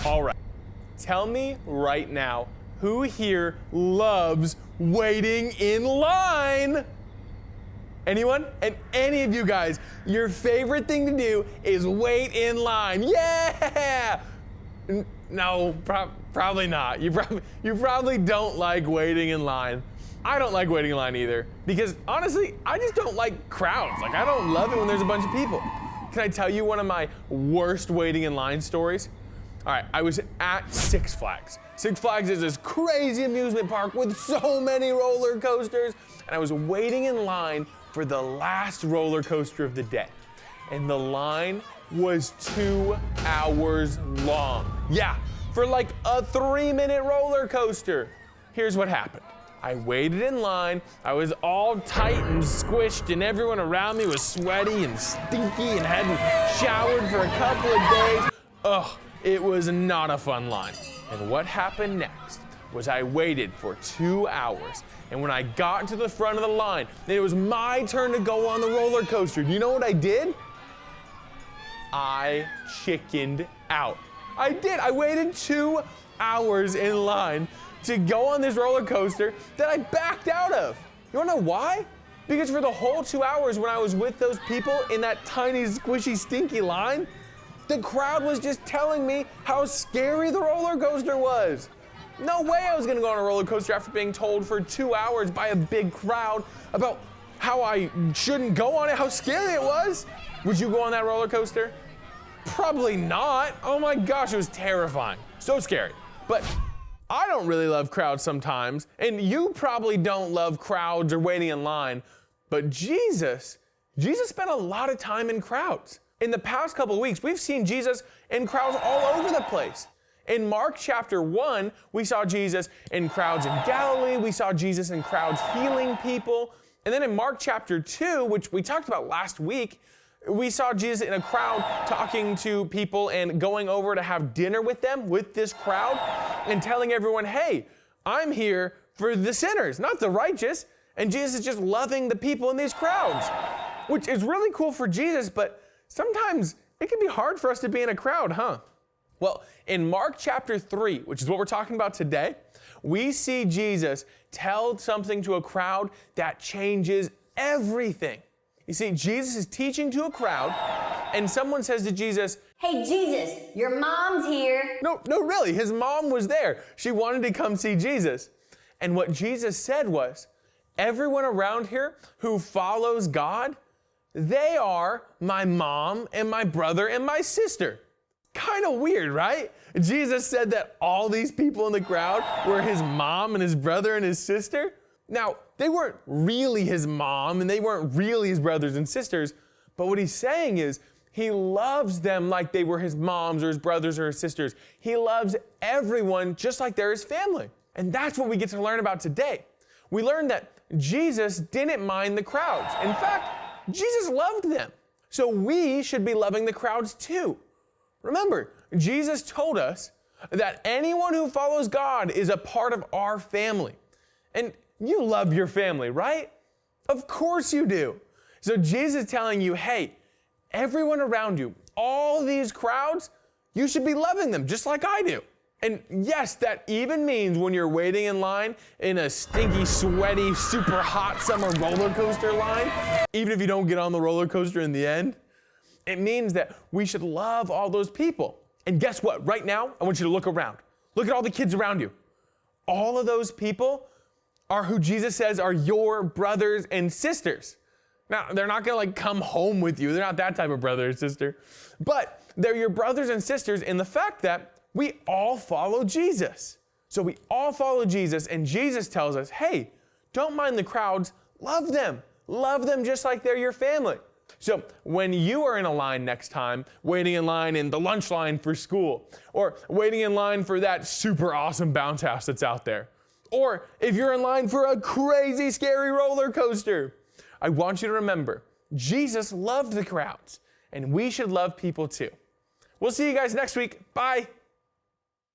All right, tell me right now, who here loves waiting in line? Anyone? And any of you guys, your favorite thing to do is wait in line. Yeah! No, probably not. You probably don't like waiting in line. I don't like waiting in line either, because honestly, I just don't like crowds. Like, I don't love it when there's a bunch of people. Can I tell you one of my worst waiting in line stories? All right, I was at Six Flags. Six Flags is this crazy amusement park with so many roller coasters, and I was waiting in line for the last roller coaster of the day. And the line was 2 hours long. Yeah, for like a 3-minute roller coaster. Here's what happened. I waited in line, I was all tight and squished, and everyone around me was sweaty and stinky and hadn't showered for a couple of days. Ugh, it was not a fun line. And what happened next was I waited for 2 hours, and when I got to the front of the line, and it was my turn to go on the roller coaster, do you know what I did? I chickened out. I did. I waited 2 hours in line to go on this roller coaster that I backed out of. You wanna know why? Because for the whole 2 hours when I was with those people in that tiny, squishy, stinky line, the crowd was just telling me how scary the roller coaster was. No way I was gonna go on a roller coaster after being told for 2 hours by a big crowd about how I shouldn't go on it, how scary it was. Would you go on that roller coaster? Probably not. Oh my gosh, it was terrifying. So scary. But I don't really love crowds sometimes, and you probably don't love crowds or waiting in line, but Jesus spent a lot of time in crowds. In the past couple of weeks, we've seen Jesus in crowds all over the place. In Mark chapter 1, we saw Jesus in crowds in Galilee. We saw Jesus in crowds healing people. And then in Mark chapter 2, which we talked about last week, we saw Jesus in a crowd talking to people and going over to have dinner with them, with this crowd, and telling everyone, hey, I'm here for the sinners, not the righteous. And Jesus is just loving the people in these crowds, which is really cool for Jesus, but sometimes it can be hard for us to be in a crowd, huh? Well, in Mark chapter 3, which is what we're talking about today, we see Jesus tell something to a crowd that changes everything. You see, Jesus is teaching to a crowd, and someone says to Jesus, hey, Jesus, your mom's here. No, really, his mom was there. She wanted to come see Jesus. And what Jesus said was, everyone around here who follows God, they are my mom and my brother and my sister. Kind of weird, right? Jesus said that all these people in the crowd were his mom and his brother and his sister. Now, they weren't really his mom and they weren't really his brothers and sisters, but what he's saying is he loves them like they were his moms or his brothers or his sisters. He loves everyone just like they're his family. And that's what we get to learn about today. We learned that Jesus didn't mind the crowds. In fact, Jesus loved them. So we should be loving the crowds too. Remember, Jesus told us that anyone who follows God is a part of our family. And you love your family, right? Of course you do. So Jesus is telling you, hey, everyone around you, all these crowds, you should be loving them just like I do. And yes, that even means when you're waiting in line in a stinky, sweaty, super hot summer roller coaster line, even if you don't get on the roller coaster in the end, it means that we should love all those people. And guess what? Right now, I want you to look around. Look at all the kids around you. All of those people are who Jesus says are your brothers and sisters. Now, they're not gonna come home with you. They're not that type of brother or sister. But they're your brothers and sisters in the fact that we all follow Jesus. So we all follow Jesus, and Jesus tells us, hey, don't mind the crowds, love them. Love them just like they're your family. So when you are in a line next time, waiting in line in the lunch line for school, or waiting in line for that super awesome bounce house that's out there, or if you're in line for a crazy, scary roller coaster, I want you to remember, Jesus loved the crowds, and we should love people too. We'll see you guys next week. Bye.